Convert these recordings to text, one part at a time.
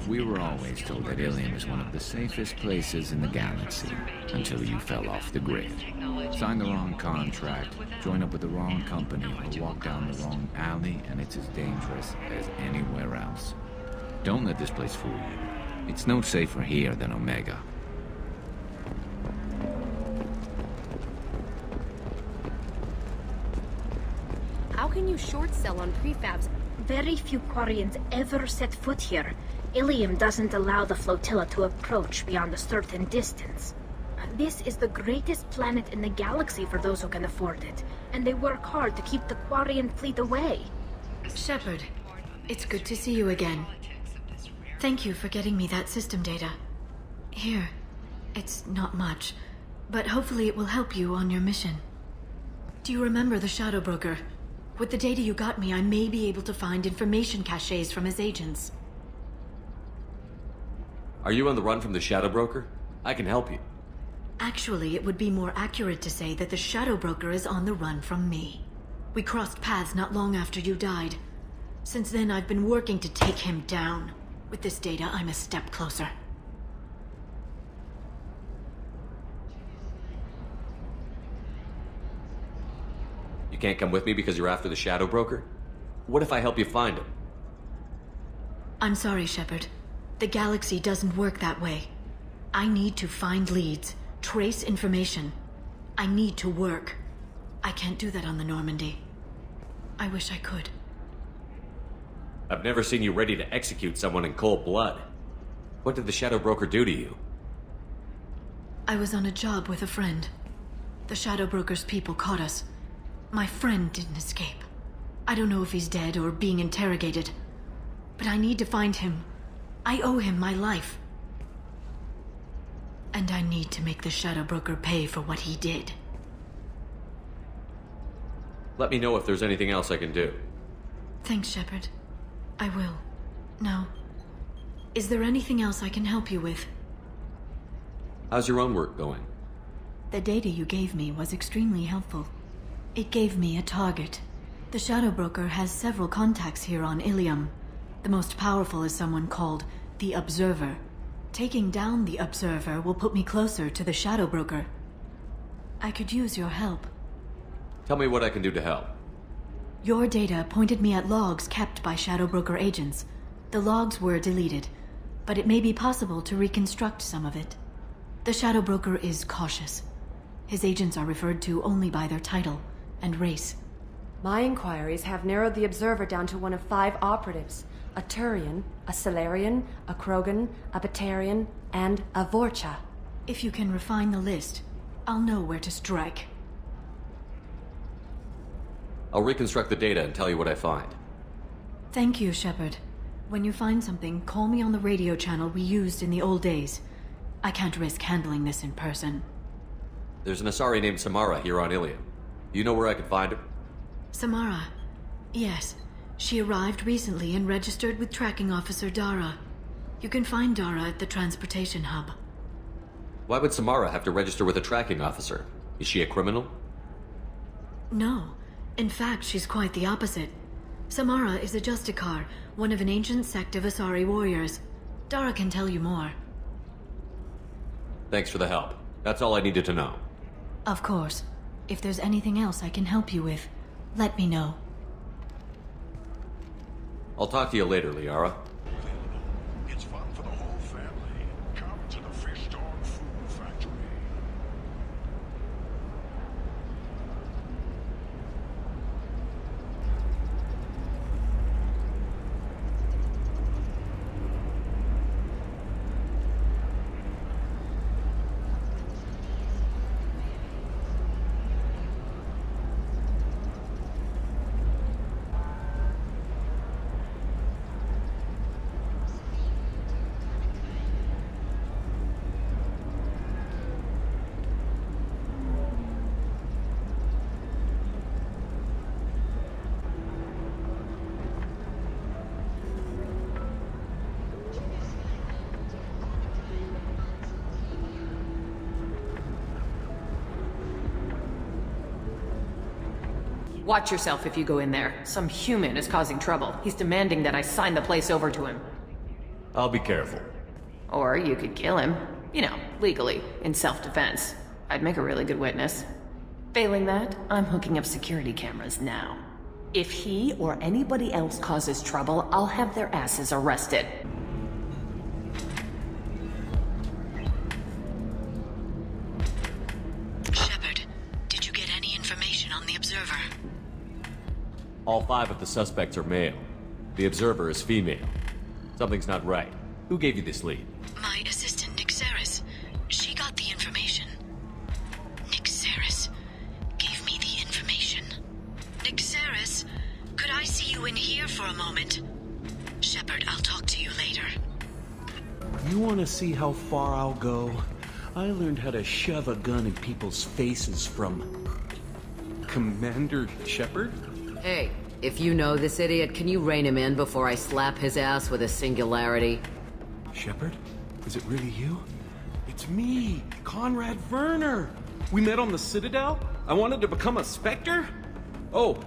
We were always told that Ilium is one of the safest places in the galaxy, until you fell off the grid. Signed the wrong contract, joined up with the wrong company, or walked down the wrong alley, and it's as dangerous as anywhere else. Don't let this place fool you. It's no safer here than Omega. How can you short sell on prefabs? Very few Quarians ever set foot here. Ilium doesn't allow the flotilla to approach beyond a certain distance. This is the greatest planet in the galaxy for those who can afford it, and they work hard to keep the Quarian fleet away. Shepard, it's good to see you again. Thank you for getting me that system data. Here, it's not much, but hopefully it will help you on your mission. Do you remember the Shadow Broker? With the data you got me, I may be able to find information caches from his agents. Are you on the run from the Shadow Broker? I can help you. Actually, it would be more accurate to say that the Shadow Broker is on the run from me. We crossed paths not long after you died. Since then, I've been working to take him down. With this data, I'm a step closer. You can't come with me because you're after the Shadow Broker? What if I help you find him? I'm sorry, Shepard. The galaxy doesn't work that way. I need to find leads, trace information. I need to work. I can't do that on the Normandy. I wish I could. I've never seen you ready to execute someone in cold blood. What did the Shadow Broker do to you? I was on a job with a friend. The Shadow Broker's people caught us. My friend didn't escape. I don't know if he's dead or being interrogated. But I need to find him. I owe him my life. And I need to make the Shadow Broker pay for what he did. Let me know if there's anything else I can do. Thanks, Shepard. I will. Now, is there anything else I can help you with? How's your own work going? The data you gave me was extremely helpful. It gave me a target. The Shadow Broker has several contacts here on Ilium. The most powerful is someone called the Observer. Taking down the Observer will put me closer to the Shadow Broker. I could use your help. Tell me what I can do to help. Your data pointed me at logs kept by Shadow Broker agents. The logs were deleted, but it may be possible to reconstruct some of it. The Shadow Broker is cautious. His agents are referred to only by their title and race. My inquiries have narrowed the Observer down to one of 5 operatives. A Turian, a Solarian, a Krogan, a Batarian, and a Vorcha. If you can refine the list, I'll know where to strike. I'll reconstruct the data and tell you what I find. Thank you, Shepard. When you find something, call me on the radio channel we used in the old days. I can't risk handling this in person. There's an Asari named Samara here on Ilium. Do you know where I can find her? Samara? Yes. She arrived recently and registered with Tracking Officer Dara. You can find Dara at the transportation hub. Why would Samara have to register with a tracking officer? Is she a criminal? No. In fact, she's quite the opposite. Samara is a Justicar, one of an ancient sect of Asari warriors. Dara can tell you more. Thanks for the help. That's all I needed to know. Of course. If there's anything else I can help you with, let me know. I'll talk to you later, Liara. It's fun for the whole family. Come to the Fish Dog Food Factory. Watch yourself if you go in there. Some human is causing trouble. He's demanding that I sign the place over to him. I'll be careful. Or you could kill him. You know, legally, in self-defense. I'd make a really good witness. Failing that, I'm hooking up security cameras now. If he or anybody else causes trouble, I'll have their asses arrested. Shepard, did you get any information on the Observer? All 5 of the suspects are male. The Observer is female. Something's not right. Who gave you this lead? My assistant, Nick Saris. She got the information. Nick Saris gave me the information. Nick Saris, could I see you in here for a moment? Shepard, I'll talk to you later. You want to see how far I'll go? I learned how to shove a gun in people's faces from... Commander Shepard? Hey, if you know this idiot, can you rein him in before I slap his ass with a singularity? Shepard? Is it really you? It's me, Conrad Werner. We met on the Citadel? I wanted to become a Spectre? Oh,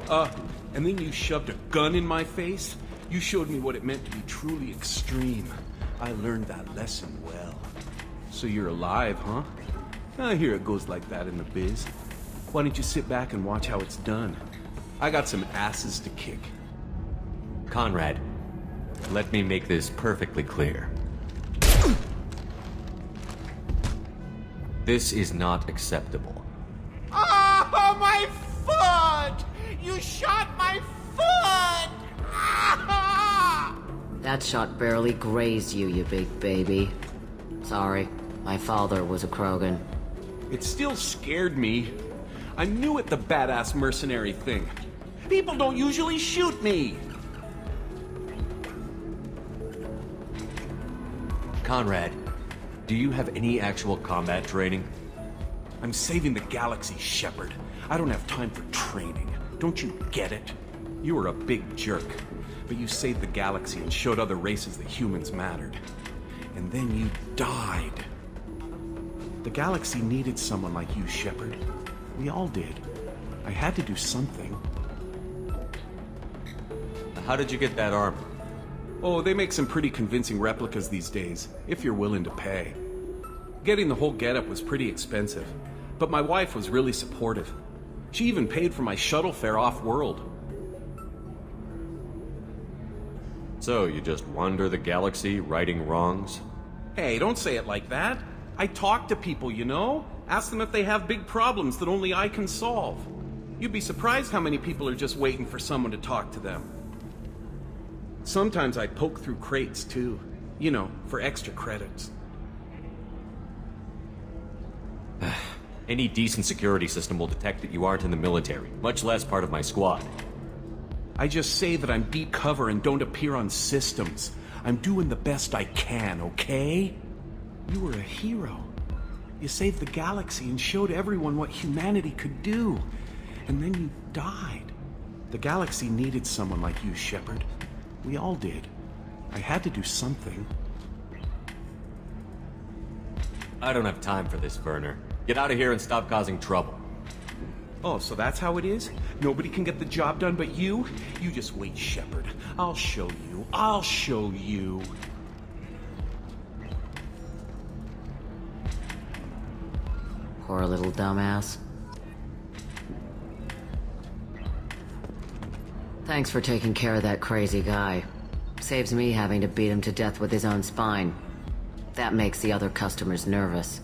and then you shoved a gun in my face? You showed me what it meant to be truly extreme. I learned that lesson well. So you're alive, huh? I hear it goes like that in the biz. Why don't you sit back and watch how it's done? I got some asses to kick. Conrad, let me make this perfectly clear. This is not acceptable. Oh, my foot! You shot my foot! That shot barely grazed you, you big baby. Sorry, my father was a Krogan. It still scared me. I knew it, the badass mercenary thing. People don't usually shoot me. Conrad, do you have any actual combat training? I'm saving the galaxy, Shepard. I don't have time for training. Don't you get it? You were a big jerk, but you saved the galaxy and showed other races that humans mattered. And then you died. The galaxy needed someone like you, Shepard. We all did. I had to do something. How did you get that armor? Oh, they make some pretty convincing replicas these days, if you're willing to pay. Getting the whole getup was pretty expensive, but my wife was really supportive. She even paid for my shuttle fare off-world. So, you just wander the galaxy, righting wrongs? Hey, don't say it like that. I talk to people, you know? Ask them if they have big problems that only I can solve. You'd be surprised how many people are just waiting for someone to talk to them. Sometimes I poke through crates, too. You know, for extra credits. Any decent security system will detect that you aren't in the military, much less part of my squad. I just say that I'm deep cover and don't appear on systems. I'm doing the best I can, okay? You were a hero. You saved the galaxy and showed everyone what humanity could do. And then you died. The galaxy needed someone like you, Shepard. We all did. I had to do something. I don't have time for this, Werner. Get out of here and stop causing trouble. Oh, so that's how it is? Nobody can get the job done but you? You just wait, Shepard. I'll show you. I'll show you. Poor little dumbass. Thanks for taking care of that crazy guy. Saves me having to beat him to death with his own spine. That makes the other customers nervous.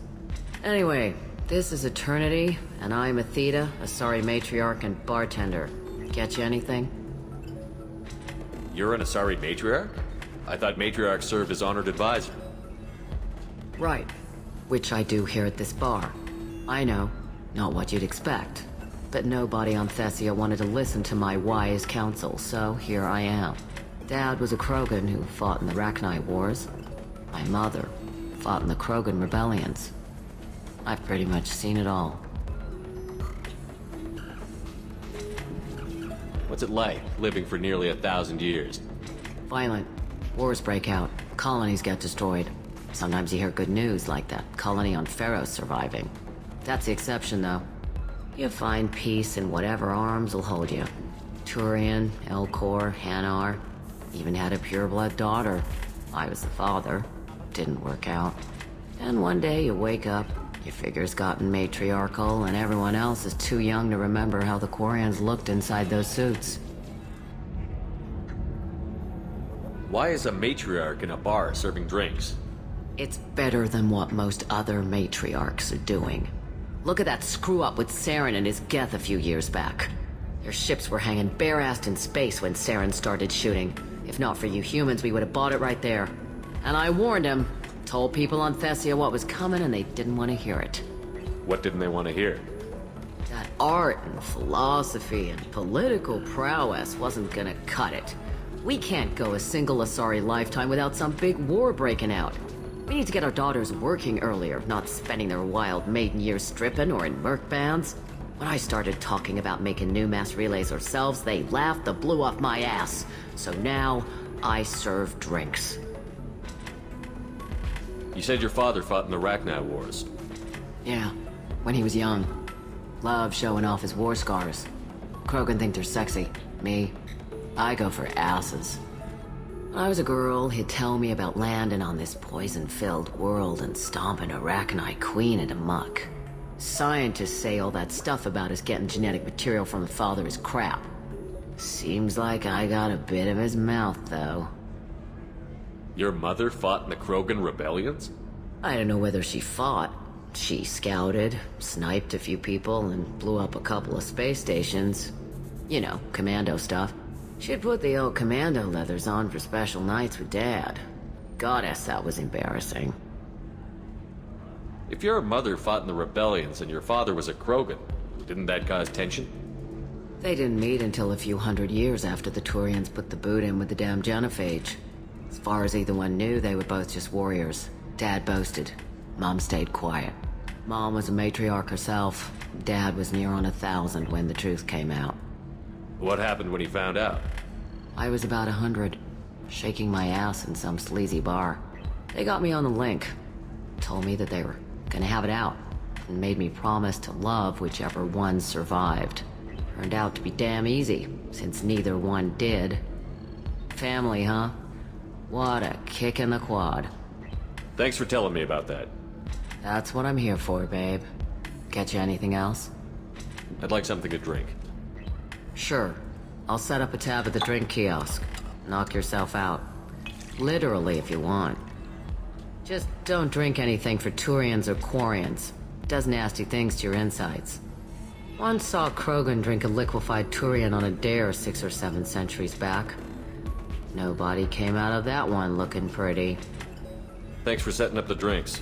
Anyway, this is Eternity, and I'm Athena, a sorry matriarch and bartender. Get you anything? You're an Asari matriarch? I thought matriarchs served as honored advisor. Right. Which I do here at this bar. I know, not what you'd expect. But nobody on Thessia wanted to listen to my wise counsel, so here I am. Dad was a Krogan who fought in the Rachni Wars. My mother fought in the Krogan rebellions. I've pretty much seen it all. What's it like, living for nearly 1,000 years? Violent. Wars break out. Colonies get destroyed. Sometimes you hear good news, like that colony on Pharaoh surviving. That's the exception, though. You find peace in whatever arms will hold you. Turian, Elcor, Hanar, even had a pureblood daughter. I was the father. Didn't work out. And one day you wake up, your figure's gotten matriarchal, and everyone else is too young to remember how the Quarians looked inside those suits. Why is a matriarch in a bar serving drinks? It's better than what most other matriarchs are doing. Look at that screw-up with Saren and his Geth a few years back. Their ships were hanging bare-assed in space when Saren started shooting. If not for you humans, we would have bought it right there. And I warned him. Told people on Thessia what was coming, and they didn't want to hear it. What didn't they want to hear? That art and philosophy and political prowess wasn't gonna cut it. We can't go a single Asari lifetime without some big war breaking out. We need to get our daughters working earlier, not spending their wild maiden years stripping or in merc bands. When I started talking about making new mass relays ourselves, they laughed the blue off my ass. So now, I serve drinks. You said your father fought in the Rachni Wars. Yeah, when he was young. Loved showing off his war scars. Krogan think they're sexy. Me, I go for asses. When I was a girl, he'd tell me about landing on this poison-filled world and stomping a Rachni queen into muck. Scientists say all that stuff about us getting genetic material from the father is crap. Seems like I got a bit of his mouth, though. Your mother fought in the Krogan rebellions? I don't know whether she fought. She scouted, sniped a few people, and blew up a couple of space stations. You know, commando stuff. She'd put the old commando leathers on for special nights with Dad. Goddess, that was embarrassing. If your mother fought in the rebellions and your father was a Krogan, didn't that cause tension? They didn't meet until a few hundred years after the Turians put the boot in with the damn genophage. As far as either one knew, they were both just warriors. Dad boasted. Mom stayed quiet. Mom was a matriarch herself. Dad was near on 1,000 when the truth came out. What happened when he found out? I was about 100, shaking my ass in some sleazy bar. They got me on the link. Told me that they were gonna have it out, and made me promise to love whichever one survived. Turned out to be damn easy, since neither one did. Family, huh? What a kick in the quad. Thanks for telling me about that. That's what I'm here for, babe. Get you anything else? I'd like something to drink. Sure. I'll set up a tab at the drink kiosk. Knock yourself out. Literally, if you want. Just don't drink anything for Turians or Quarians. Does nasty things to your insides. Once saw Krogan drink a liquefied Turian on a dare 6 or 7 centuries back. Nobody came out of that one looking pretty. Thanks for setting up the drinks.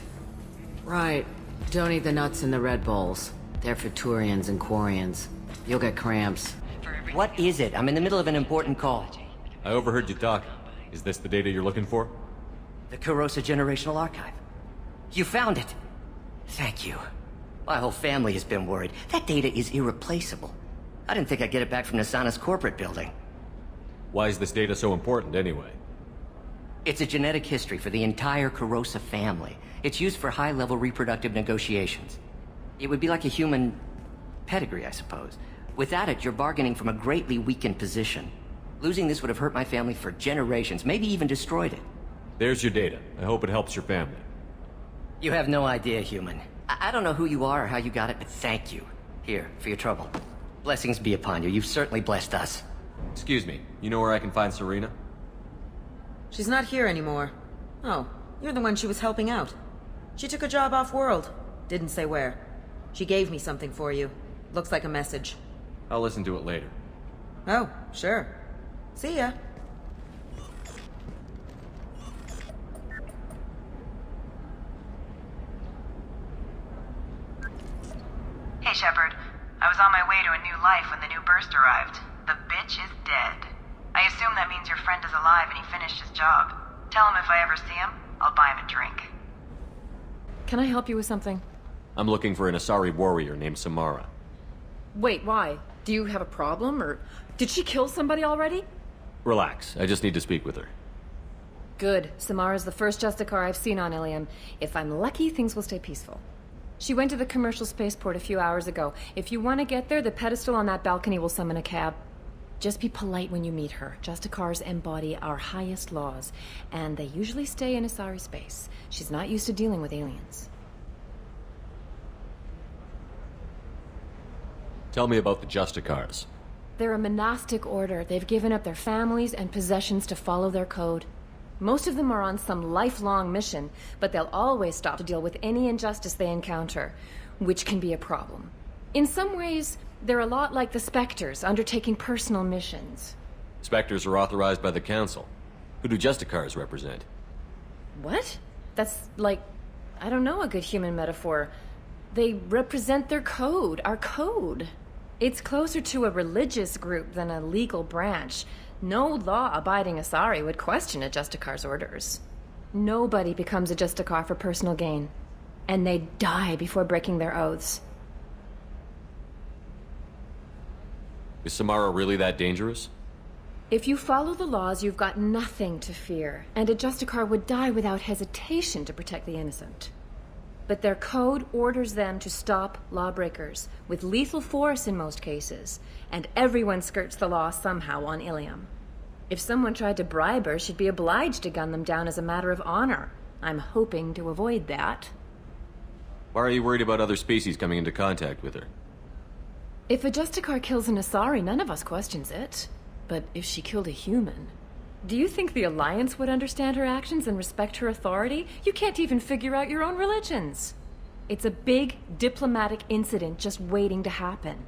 Right. Don't eat the nuts in the Red Bulls. They're for Turians and Quarians. You'll get cramps. What is it? I'm in the middle of an important call. I overheard you talking. Is this the data you're looking for? The Kurosa Generational Archive. You found it! Thank you. My whole family has been worried. That data is irreplaceable. I didn't think I'd get it back from Nasana's corporate building. Why is this data so important anyway? It's a genetic history for the entire Kurosa family. It's used for high-level reproductive negotiations. It would be like a human pedigree, I suppose. Without it, you're bargaining from a greatly weakened position. Losing this would have hurt my family for generations, maybe even destroyed it. There's your data. I hope it helps your family. You have no idea, human. I don't know who you are or how you got it, but thank you. Here, for your trouble. Blessings be upon you. You've certainly blessed us. Excuse me, you know where I can find Serena? She's not here anymore. Oh, you're the one she was helping out. She took a job off-world. Didn't say where. She gave me something for you. Looks like a message. I'll listen to it later. Oh, sure. See ya. Hey, Shepard. I was on my way to a new life when the new burst arrived. The bitch is dead. I assume that means your friend is alive and he finished his job. Tell him if I ever see him, I'll buy him a drink. Can I help you with something? I'm looking for an Asari warrior named Samara. Wait, why? Do you have a problem, or did she kill somebody already? Relax, I just need to speak with her. Good. Samara's the first Justicar I've seen on Ilium. If I'm lucky, things will stay peaceful. She went to the commercial spaceport a few hours ago. If you want to get there, the pedestal on that balcony will summon a cab. Just be polite when you meet her. Justicars embody our highest laws, and they usually stay in Asari space. She's not used to dealing with aliens. Tell me about the Justicars. They're a monastic order. They've given up their families and possessions to follow their code. Most of them are on some lifelong mission, but they'll always stop to deal with any injustice they encounter, which can be a problem. In some ways, they're a lot like the Spectres, undertaking personal missions. Spectres are authorized by the Council. Who do Justicars represent? What? That's like, I don't know, a good human metaphor. They represent their code, our code. It's closer to a religious group than a legal branch. No law-abiding Asari would question a Justicar's orders. Nobody becomes a Justicar for personal gain. And they die before breaking their oaths. Is Samara really that dangerous? If you follow the laws, you've got nothing to fear. And a Justicar would die without hesitation to protect the innocent. But their code orders them to stop lawbreakers, with lethal force in most cases, and everyone skirts the law somehow on Ilium. If someone tried to bribe her, she'd be obliged to gun them down as a matter of honor. I'm hoping to avoid that. Why are you worried about other species coming into contact with her? If a Justicar kills an Asari, none of us questions it. But if she killed a human... Do you think the Alliance would understand her actions and respect her authority? You can't even figure out your own religions. It's a big diplomatic incident just waiting to happen.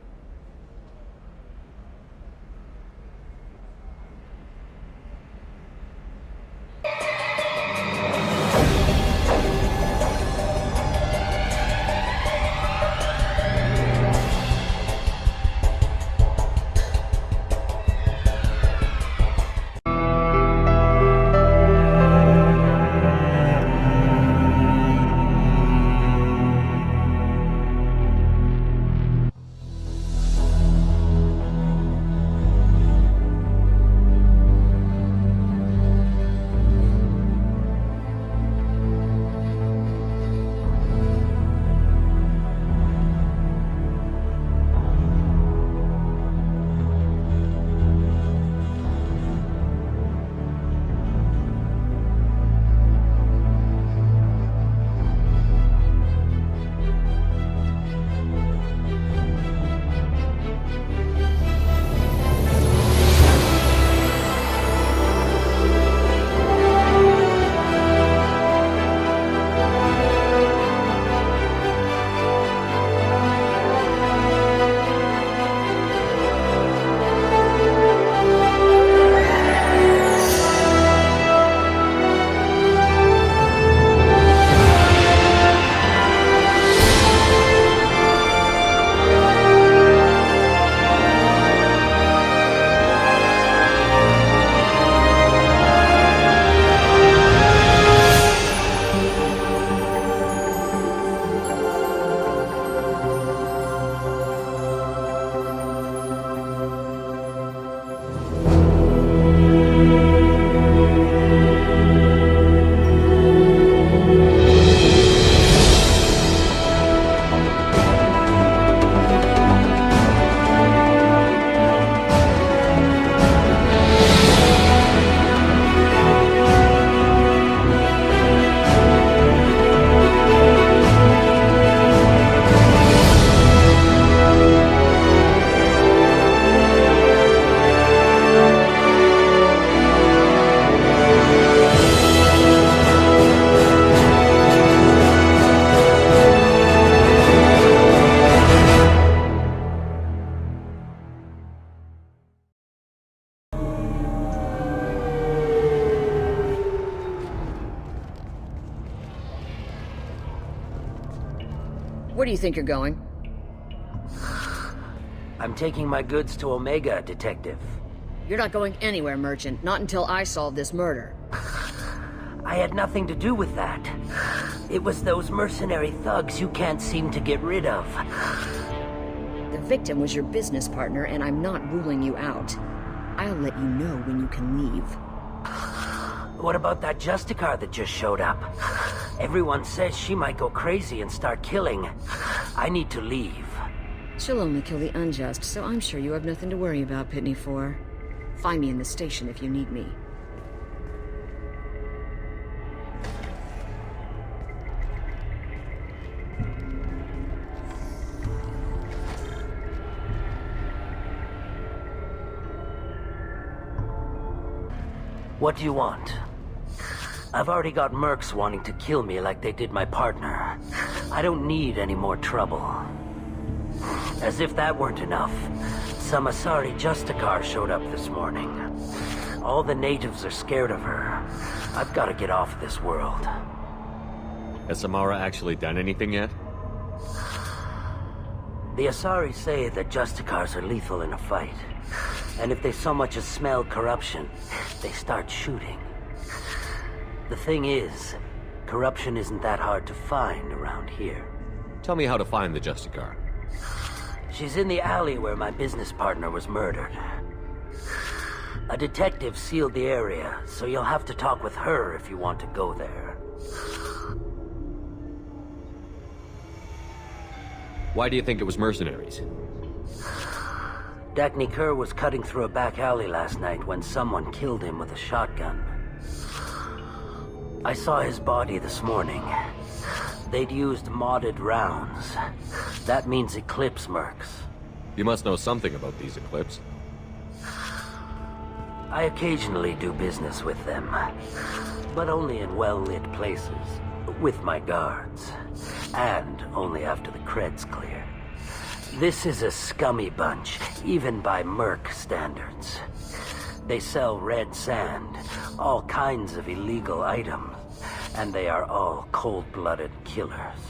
Where do you think you're going? I'm taking my goods to Omega, Detective. You're not going anywhere, Merchant. Not until I solve this murder. I had nothing to do with that. It was those mercenary thugs you can't seem to get rid of. The victim was your business partner, and I'm not ruling you out. I'll let you know when you can leave. What about that Justicar that just showed up? Everyone says she might go crazy and start killing. I need to leave. She'll only kill the unjust, so I'm sure you have nothing to worry about, Pitney 4. Find me in the station if you need me. What do you want? I've already got mercs wanting to kill me like they did my partner. I don't need any more trouble. As if that weren't enough, some Asari Justicar showed up this morning. All the natives are scared of her. I've got to get off this world. Has Samara actually done anything yet? The Asari say that Justicars are lethal in a fight. And if they so much as smell corruption, they start shooting. The thing is, corruption isn't that hard to find around here. Tell me how to find the Justicar. She's in the alley where my business partner was murdered. A detective sealed the area, so you'll have to talk with her if you want to go there. Why do you think it was mercenaries? Dagny Kerr was cutting through a back alley last night when someone killed him with a shotgun. I saw his body this morning. They'd used modded rounds. That means Eclipse mercs. You must know something about these Eclipse. I occasionally do business with them, but only in well-lit places, with my guards, and only after the cred's clear. This is a scummy bunch, even by merc standards. They sell red sand, all kinds of illegal items, and they are all cold-blooded killers.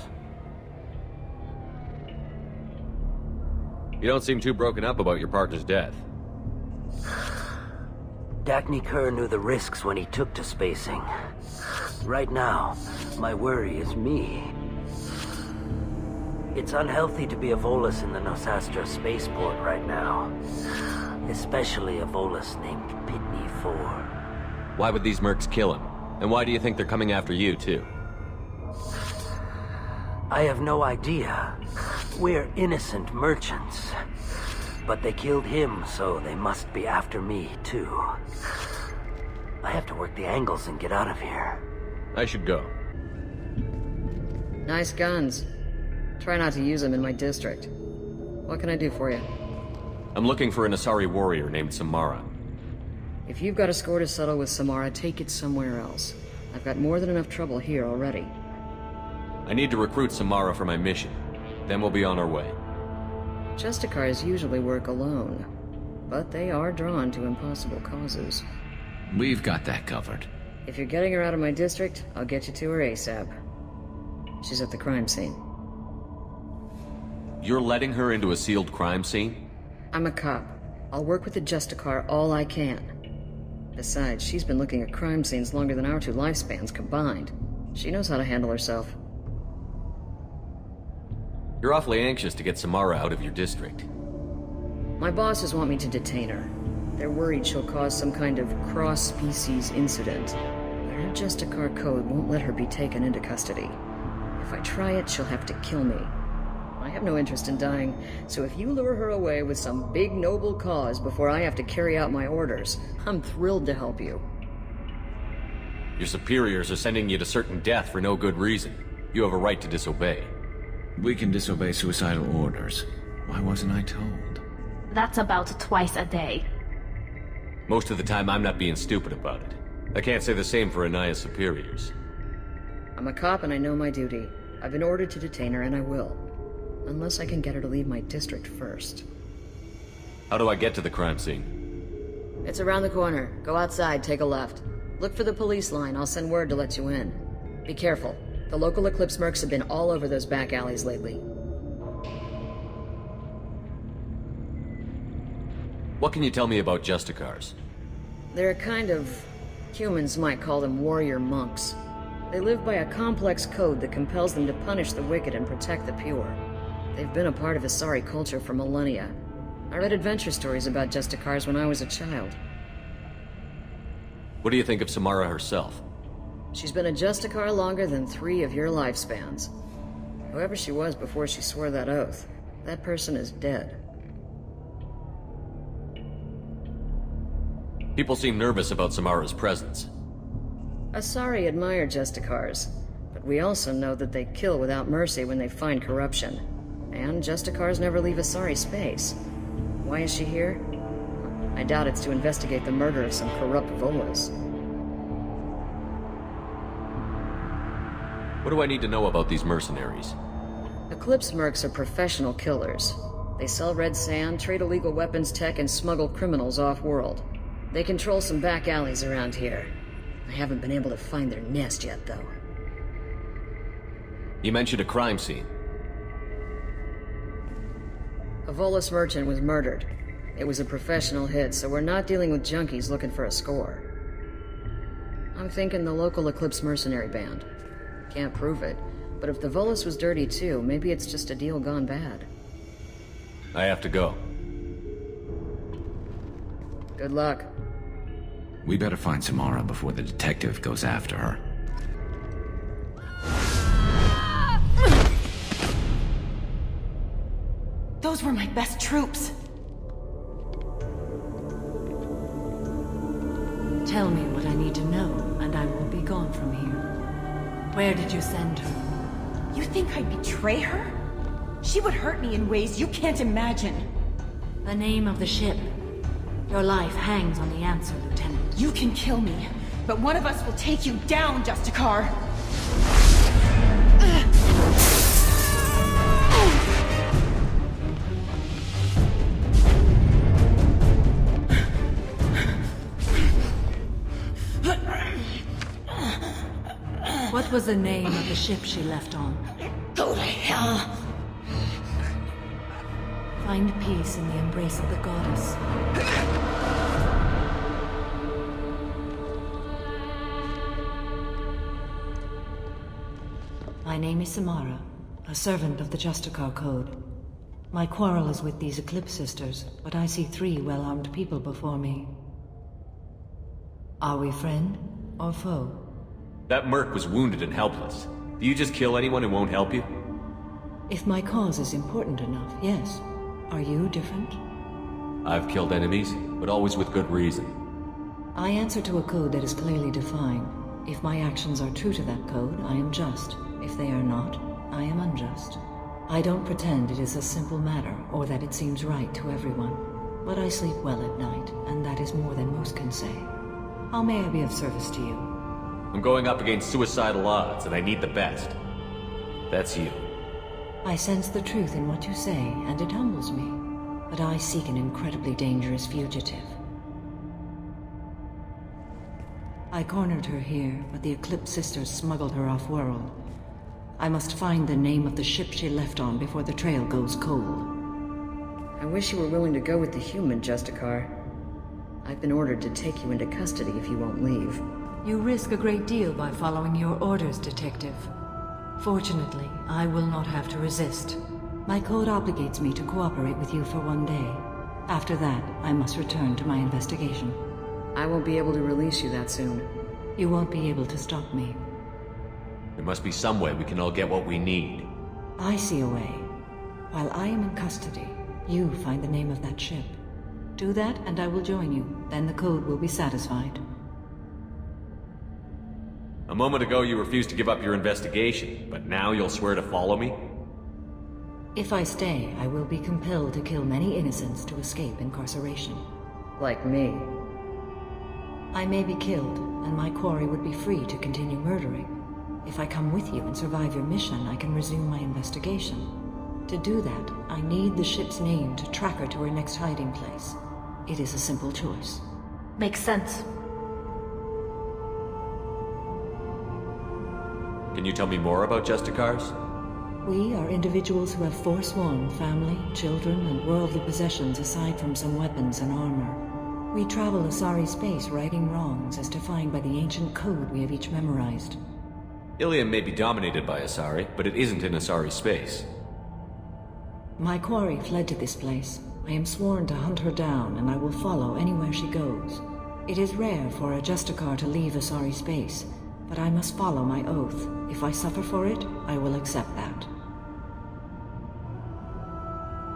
You don't seem too broken up about your partner's death. Dagny Kerr knew the risks when he took to spacing. Right now, my worry is me. It's unhealthy to be a Volus in the Nosastra spaceport right now. Especially a Volus named Pitney 4. Why would these mercs kill him? And why do you think they're coming after you, too? I have no idea. We're innocent merchants. But they killed him, so they must be after me, too. I have to work the angles and get out of here. I should go. Nice guns. Try not to use them in my district. What can I do for you? I'm looking for an Asari warrior named Samara. If you've got a score to settle with Samara, take it somewhere else. I've got more than enough trouble here already. I need to recruit Samara for my mission. Then we'll be on our way. Justicars usually work alone, but they are drawn to impossible causes. We've got that covered. If you're getting her out of my district, I'll get you to her ASAP. She's at the crime scene. You're letting her into a sealed crime scene? I'm a cop. I'll work with the Justicar all I can. Besides, she's been looking at crime scenes longer than our two lifespans combined. She knows how to handle herself. You're awfully anxious to get Samara out of your district. My bosses want me to detain her. They're worried she'll cause some kind of cross-species incident. Her Justicar code won't let her be taken into custody. If I try it, she'll have to kill me. I have no interest in dying, so if you lure her away with some big noble cause before I have to carry out my orders, I'm thrilled to help you. Your superiors are sending you to certain death for no good reason. You have a right to disobey. We can disobey suicidal orders. Why wasn't I told? That's about twice a day. Most of the time, I'm not being stupid about it. I can't say the same for Anaya's superiors. I'm a cop and I know my duty. I've been ordered to detain her and I will. Unless I can get her to leave my district first. How do I get to the crime scene? It's around the corner. Go outside, take a left. Look for the police line. I'll send word to let you in. Be careful. The local Eclipse mercs have been all over those back alleys lately. What can you tell me about Justicars? They're a kind of... humans might call them warrior monks. They live by a complex code that compels them to punish the wicked and protect the pure. They've been a part of Asari culture for millennia. I read adventure stories about Justicars when I was a child. What do you think of Samara herself? She's been a Justicar longer than 3 of your lifespans. Whoever she was before she swore that oath, that person is dead. People seem nervous about Samara's presence. Asari admire Justicars, but we also know that they kill without mercy when they find corruption. And Justicars never leave Asari space. Why is she here? I doubt it's to investigate the murder of some corrupt Volas. What do I need to know about these mercenaries? Eclipse mercs are professional killers. They sell red sand, trade illegal weapons tech, and smuggle criminals off-world. They control some back alleys around here. I haven't been able to find their nest yet, though. You mentioned a crime scene. A Volus merchant was murdered. It was a professional hit, so we're not dealing with junkies looking for a score. I'm thinking the local Eclipse mercenary band. Can't prove it, but if the Volus was dirty too, maybe it's just a deal gone bad. I have to go. Good luck. We better find Samara before the detective goes after her. Those were my best troops. Tell me what I need to know, and I will be gone from here. Where did you send her? You think I'd betray her? She would hurt me in ways you can't imagine. The name of the ship. Your life hangs on the answer, Lieutenant. You can kill me, but one of us will take you down, Justicar. What was the name of the ship she left on? Go to hell. Find peace in the embrace of the goddess. My name is Samara, a servant of the Justicar Code. My quarrel is with these Eclipse Sisters, but I see 3 well-armed people before me. Are we friend or foe? That merc was wounded and helpless. Do you just kill anyone who won't help you? If my cause is important enough, yes. Are you different? I've killed enemies, but always with good reason. I answer to a code that is clearly defined. If my actions are true to that code, I am just. If they are not, I am unjust. I don't pretend it is a simple matter, or that it seems right to everyone. But I sleep well at night, and that is more than most can say. How may I be of service to you? I'm going up against suicidal odds, and I need the best. That's you. I sense the truth in what you say, and it humbles me. But I seek an incredibly dangerous fugitive. I cornered her here, but the Eclipse Sisters smuggled her off-world. I must find the name of the ship she left on before the trail goes cold. I wish you were willing to go with the human, Justicar. I've been ordered to take you into custody if you won't leave. You risk a great deal by following your orders, Detective. Fortunately, I will not have to resist. My code obligates me to cooperate with you for 1 day. After that, I must return to my investigation. I won't be able to release you that soon. You won't be able to stop me. There must be some way we can all get what we need. I see a way. While I am in custody, you find the name of that ship. Do that, and I will join you. Then the code will be satisfied. A moment ago you refused to give up your investigation, but now you'll swear to follow me? If I stay, I will be compelled to kill many innocents to escape incarceration. Like me. I may be killed, and my quarry would be free to continue murdering. If I come with you and survive your mission, I can resume my investigation. To do that, I need the ship's name to track her to her next hiding place. It is a simple choice. Makes sense. Can you tell me more about Justicars? We are individuals who have forsworn family, children, and worldly possessions aside from some weapons and armor. We travel Asari space righting wrongs as defined by the ancient code we have each memorized. Ilium may be dominated by Asari, but it isn't in Asari space. My quarry fled to this place. I am sworn to hunt her down, and I will follow anywhere she goes. It is rare for a Justicar to leave Asari space, but I must follow my oath. If I suffer for it, I will accept that.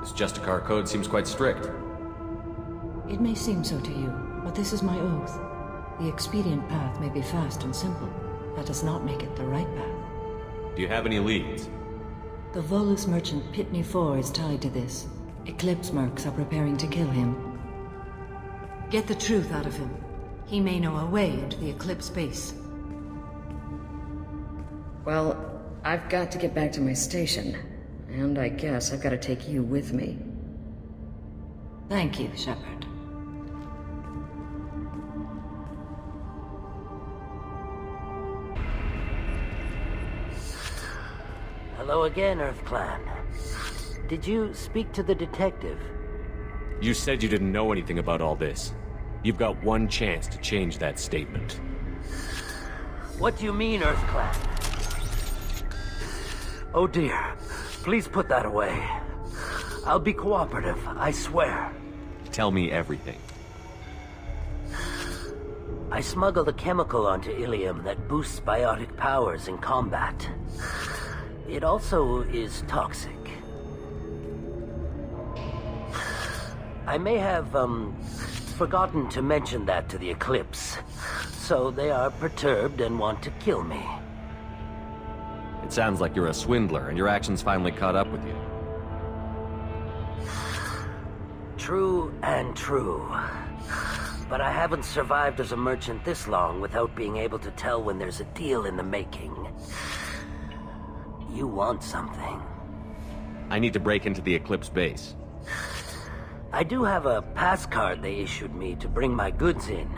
This Justicar code seems quite strict. It may seem so to you, But this is my oath. The expedient path may be fast and simple. That does not make it the right path. Do you have any leads? The Volus merchant PART20 is tied to this. Eclipse mercs are preparing to kill him. Get the truth out of him. He may know a way into the Eclipse base. Well, I've got to get back to my station. And I guess I've got to take you with me. Thank you, Shepard. Hello again, Earth Clan. Did you speak to the detective? You said you didn't know anything about all this. You've got one chance to change that statement. What do you mean, Earth Clan? Oh dear. Please put that away. I'll be cooperative, I swear. Tell me everything. I smuggled a chemical onto Ilium that boosts biotic powers in combat. It also is toxic. I may have, forgotten to mention that to the Eclipse, so they are perturbed and want to kill me. It sounds like you're a swindler, and your actions finally caught up with you. True and true. But I haven't survived as a merchant this long without being able to tell when there's a deal in the making. You want something. I need to break into the Eclipse base. I do have a pass card they issued me to bring my goods in.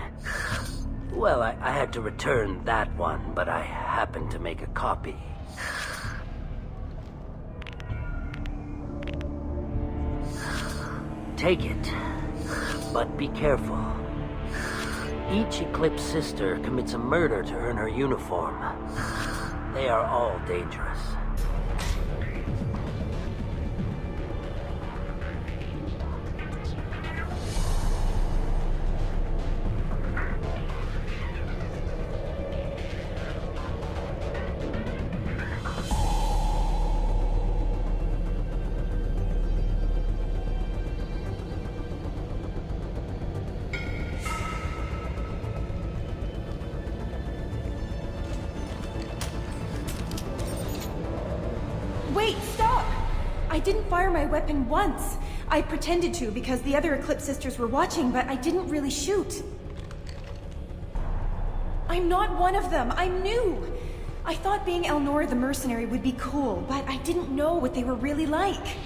Well, I had to return that one, but I happened to make a copy. Take it, but be careful. Each Eclipse sister commits a murder to earn her uniform. They are all dangerous. Wait, stop! I didn't fire my weapon once. I pretended to because the other Eclipse sisters were watching, but I didn't really shoot. I'm not one of them. I'm new. I thought being Elnora the mercenary would be cool, but I didn't know what they were really like.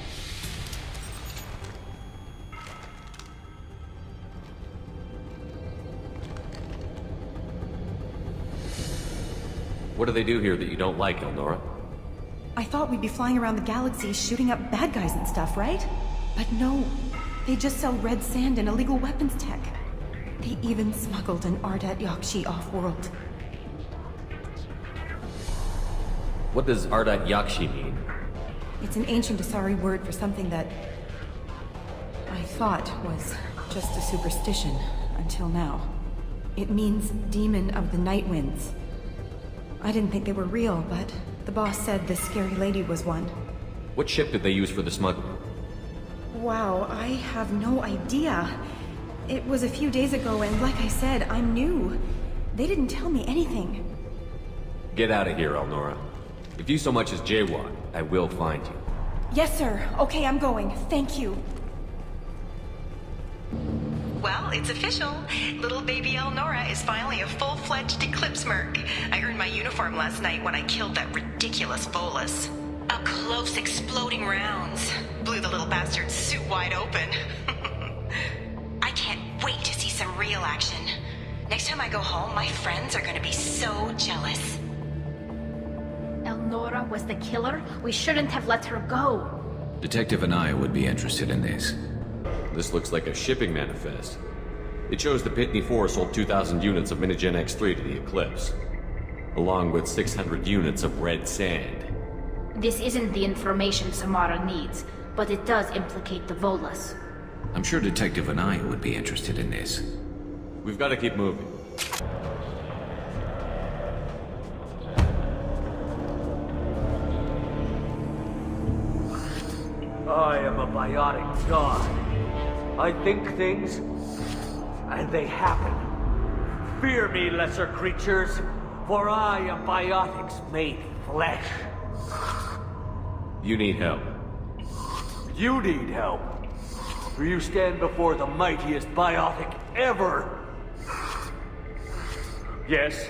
What do they do here that you don't like, Elnora? I thought we'd be flying around the galaxy shooting up bad guys and stuff, right? But no. They just sell red sand and illegal weapons tech. They even smuggled an Ardat Yakshi off-world. What does Ardat Yakshi mean? It's an ancient Asari word for something that I thought was just a superstition until now. It means demon of the night winds. I didn't think they were real, but the boss said this scary lady was one. What ship did they use for the smuggling? Wow, I have no idea. It was a few days ago, and like I said, I'm new. They didn't tell me anything. Get out of here, Elnora. If you so much as jaywalk, I will find you. Yes, sir. Okay, I'm going. Thank you. Well, it's official. Little baby Elnora is finally a full-fledged Eclipse merc. I earned my uniform last night when I killed that ridiculous Volus. Up close, exploding rounds. Blew the little bastard's suit wide open. I can't wait to see some real action. Next time I go home, my friends are gonna be so jealous. Elnora was the killer? We shouldn't have let her go. Detective and I would be interested in this. This looks like a shipping manifest. It shows the PART20 sold 2,000 units of Minigen X3 to the Eclipse, along with 600 units of red sand. This isn't the information Samara needs, but it does implicate the Volus. I'm sure Detective and I would be interested in this. We've got to keep moving. I am a biotic god. I think things, and they happen. Fear me, lesser creatures, for I am biotics made flesh. You need help. You need help, for you stand before the mightiest biotic ever. Yes,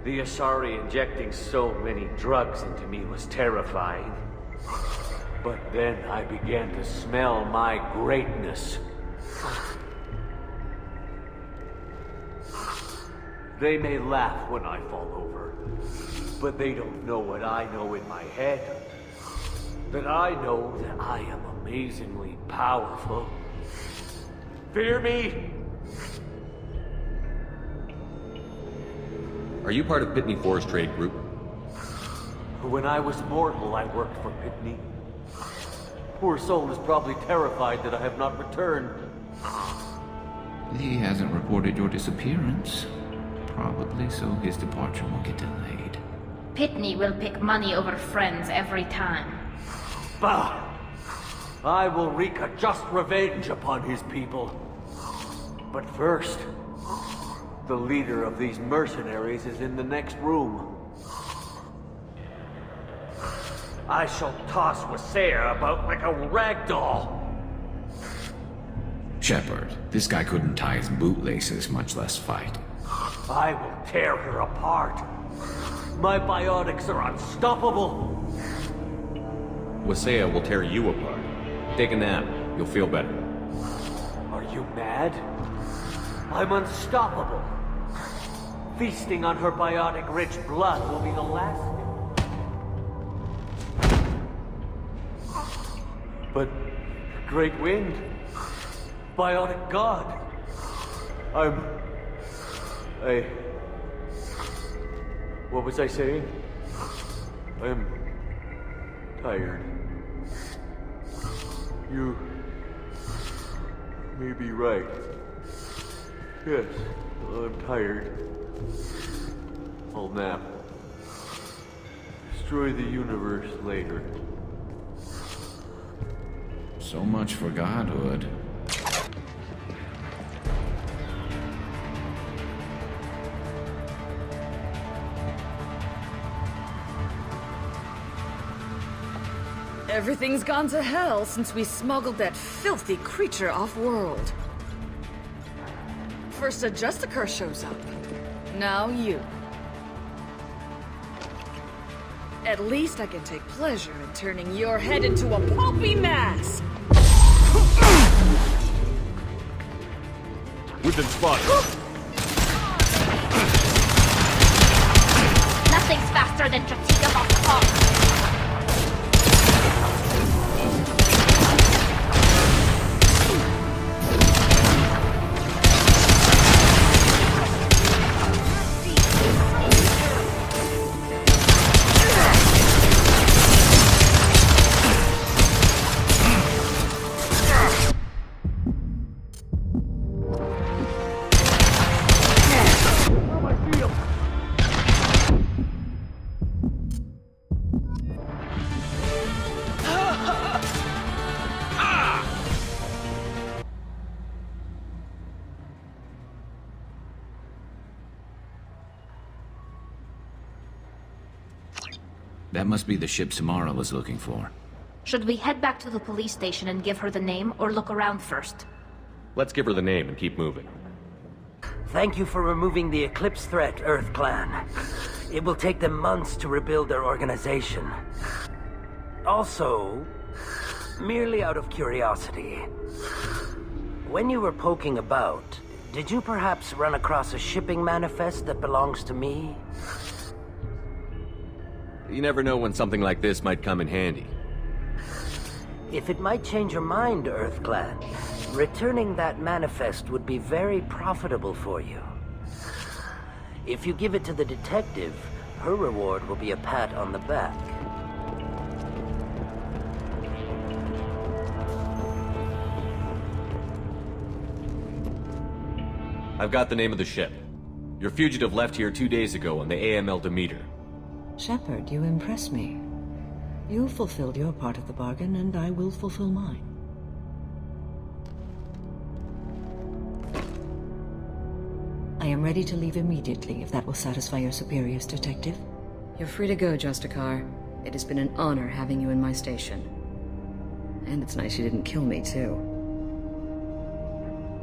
the Asari injecting so many drugs into me was terrifying. But then I began to smell my greatness. They may laugh when I fall over, but they don't know what I know in my head. That I know that I am amazingly powerful. Fear me? Are you part of Pitney 4's trade group? When I was mortal, I worked for Pitney. Poor soul is probably terrified that I have not returned. He hasn't reported your disappearance. Probably so his departure will get delayed. Pitney will pick money over friends every time. Bah! I will wreak a just revenge upon his people. But first, the leader of these mercenaries is in the next room. I shall toss Wasea about like a rag doll. Shepard, this guy couldn't tie his bootlaces, much less fight. I will tear her apart. My biotics are unstoppable. Wasea will tear you apart. Take a nap. You'll feel better. Are you mad? I'm unstoppable. Feasting on her biotic-rich blood will be the last thing. But Great Wind, biotic god, what was I saying? I'm tired. You may be right. Yes, I'm tired. I'll nap. Destroy the universe later. So much for godhood. Everything's gone to hell since we smuggled that filthy creature off-world. First a Justicar shows up. Now you. At least I can take pleasure in turning your head into a pulpy mass! We've been spotted. Nothing's faster than Dratega off the pump. That must be the ship Samara was looking for. Should we head back to the police station and give her the name, or look around first? Let's give her the name and keep moving. Thank you for removing the Eclipse threat, Earth Clan. It will take them months to rebuild their organization. Also, merely out of curiosity, when you were poking about, did you perhaps run across a shipping manifest that belongs to me? You never know when something like this might come in handy. If it might change your mind, Earth Clan, returning that manifest would be very profitable for you. If you give it to the detective, her reward will be a pat on the back. I've got the name of the ship. Your fugitive left here 2 days ago on the AML Demeter. Shepard, you impress me. You fulfilled your part of the bargain, and I will fulfill mine. I'm ready to leave immediately if that will satisfy your superiors, Detective. You're free to go, Justicar. It has been an honor having you in my station. And it's nice you didn't kill me, too.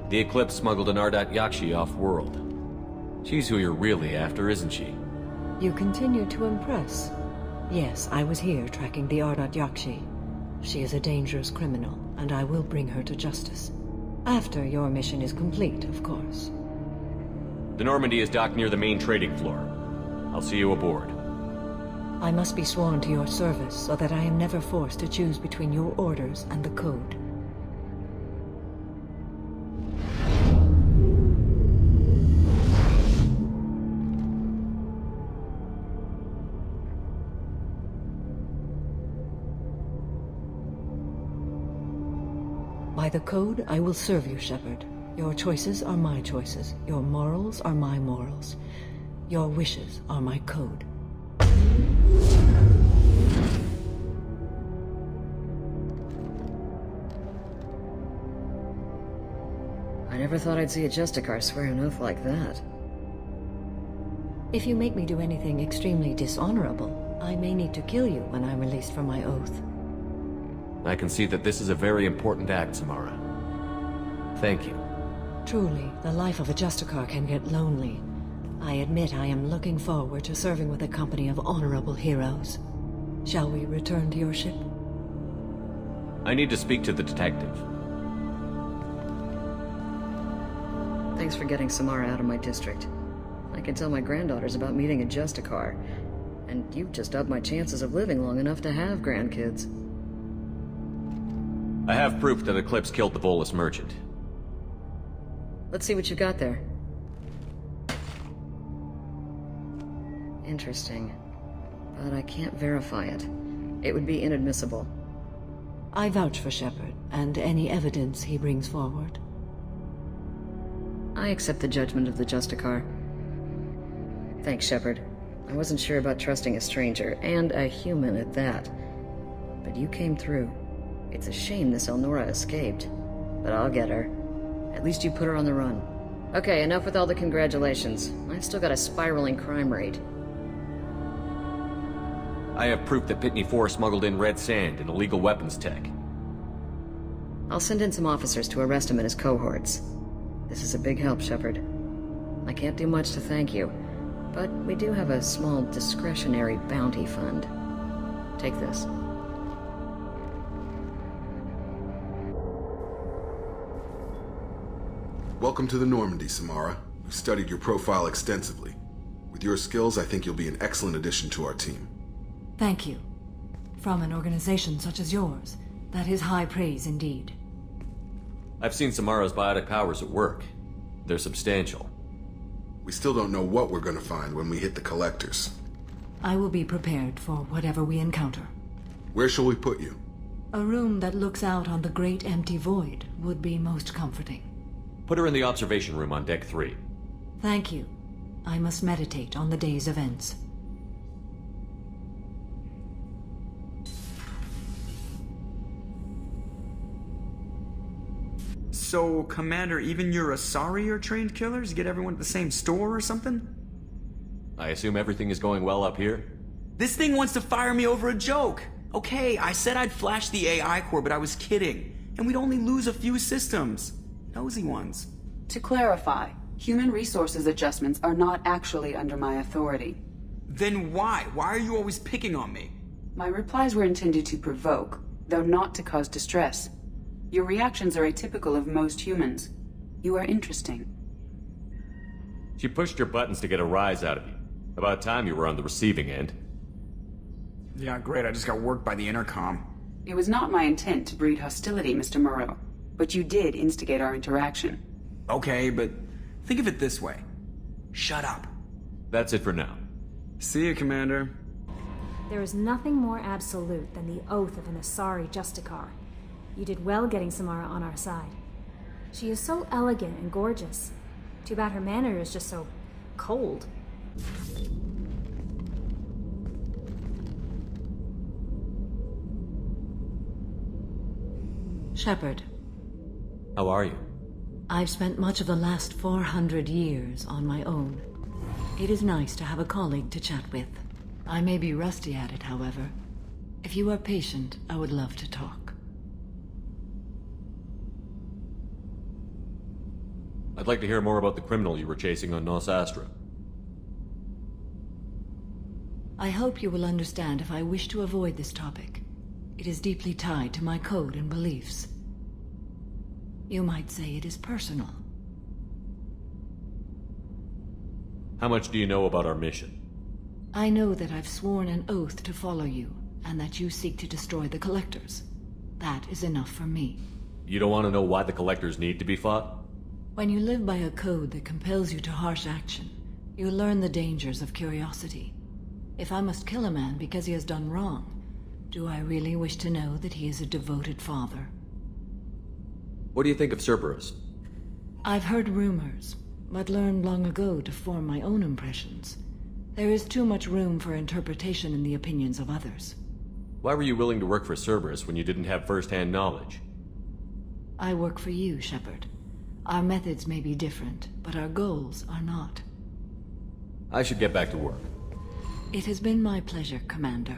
The Eclipse smuggled an Ardat Yakshi off-world. She's who you're really after, isn't she? You continue to impress. Yes, I was here tracking the Ardat Yakshi. She is a dangerous criminal, and I will bring her to justice. After your mission is complete, of course. The Normandy is docked near the main trading floor. I'll see you aboard. I must be sworn to your service so that I am never forced to choose between your orders and the Code. By the Code, I will serve you, Shepard. Your choices are my choices. Your morals are my morals. Your wishes are my code. I never thought I'd see a Justicar swear an oath like that. If you make me do anything extremely dishonorable, I may need to kill you when I'm released from my oath. I can see that this is a very important act, Samara. Thank you. Truly, the life of a Justicar can get lonely. I admit I am looking forward to serving with a company of honorable heroes. Shall we return to your ship? I need to speak to the detective. Thanks for getting Samara out of my district. I can tell my granddaughters about meeting a Justicar, and you've just upped my chances of living long enough to have grandkids. I have proof that Eclipse killed the Volus merchant. Let's see what you got there. Interesting. But I can't verify it. It would be inadmissible. I vouch for Shepard, and any evidence he brings forward. I accept the judgment of the Justicar. Thanks, Shepard. I wasn't sure about trusting a stranger, and a human at that. But you came through. It's a shame this Elnora escaped. But I'll get her. At least you put her on the run. Okay, enough with all the congratulations. I've still got a spiraling crime rate. I have proof that Pitney 4 smuggled in red sand and illegal weapons tech. I'll send in some officers to arrest him and his cohorts. This is a big help, Shepard. I can't do much to thank you, but we do have a small discretionary bounty fund. Take this. Welcome to the Normandy, Samara. We've studied your profile extensively. With your skills, I think you'll be an excellent addition to our team. Thank you. From an organization such as yours, that is high praise indeed. I've seen Samara's biotic powers at work. They're substantial. We still don't know what we're gonna find when we hit the collectors. I will be prepared for whatever we encounter. Where shall we put you? A room that looks out on the great empty void would be most comforting. Put her in the observation room on Deck 3. Thank you. I must meditate on the day's events. So, Commander, even your Asari are trained killers? Get everyone at the same store or something? I assume everything is going well up here? This thing wants to fire me over a joke! Okay, I said I'd flash the AI core, but I was kidding. And we'd only lose a few systems. Nosy ones. To clarify, human resources adjustments are not actually under my authority. Then why? Why are you always picking on me? My replies were intended to provoke, though not to cause distress. Your reactions are atypical of most humans. You are interesting. She pushed your buttons to get a rise out of you. About time you were on the receiving end. Yeah, great. I just got worked by the intercom. It was not my intent to breed hostility, Mr. Moreau, but you did instigate our interaction. Okay, but think of it this way. Shut up. That's it for now. See you, Commander. There is nothing more absolute than the oath of an Asari Justicar. You did well getting Samara on our side. She is so elegant and gorgeous. Too bad her manner is just so cold. Shepard. How are you? I've spent much of the last 400 years on my own. It is nice to have a colleague to chat with. I may be rusty at it, however. If you are patient, I would love to talk. I'd like to hear more about the criminal you were chasing on Nos Astra. I hope you will understand if I wish to avoid this topic. It is deeply tied to my code and beliefs. You might say it is personal. How much do you know about our mission? I know that I've sworn an oath to follow you, and that you seek to destroy the Collectors. That is enough for me. You don't want to know why the Collectors need to be fought? When you live by a code that compels you to harsh action, you learn the dangers of curiosity. If I must kill a man because he has done wrong, do I really wish to know that he is a devoted father? What do you think of Cerberus? I've heard rumors, but learned long ago to form my own impressions. There is too much room for interpretation in the opinions of others. Why were you willing to work for Cerberus when you didn't have first-hand knowledge? I work for you, Shepard. Our methods may be different, but our goals are not. I should get back to work. It has been my pleasure, Commander.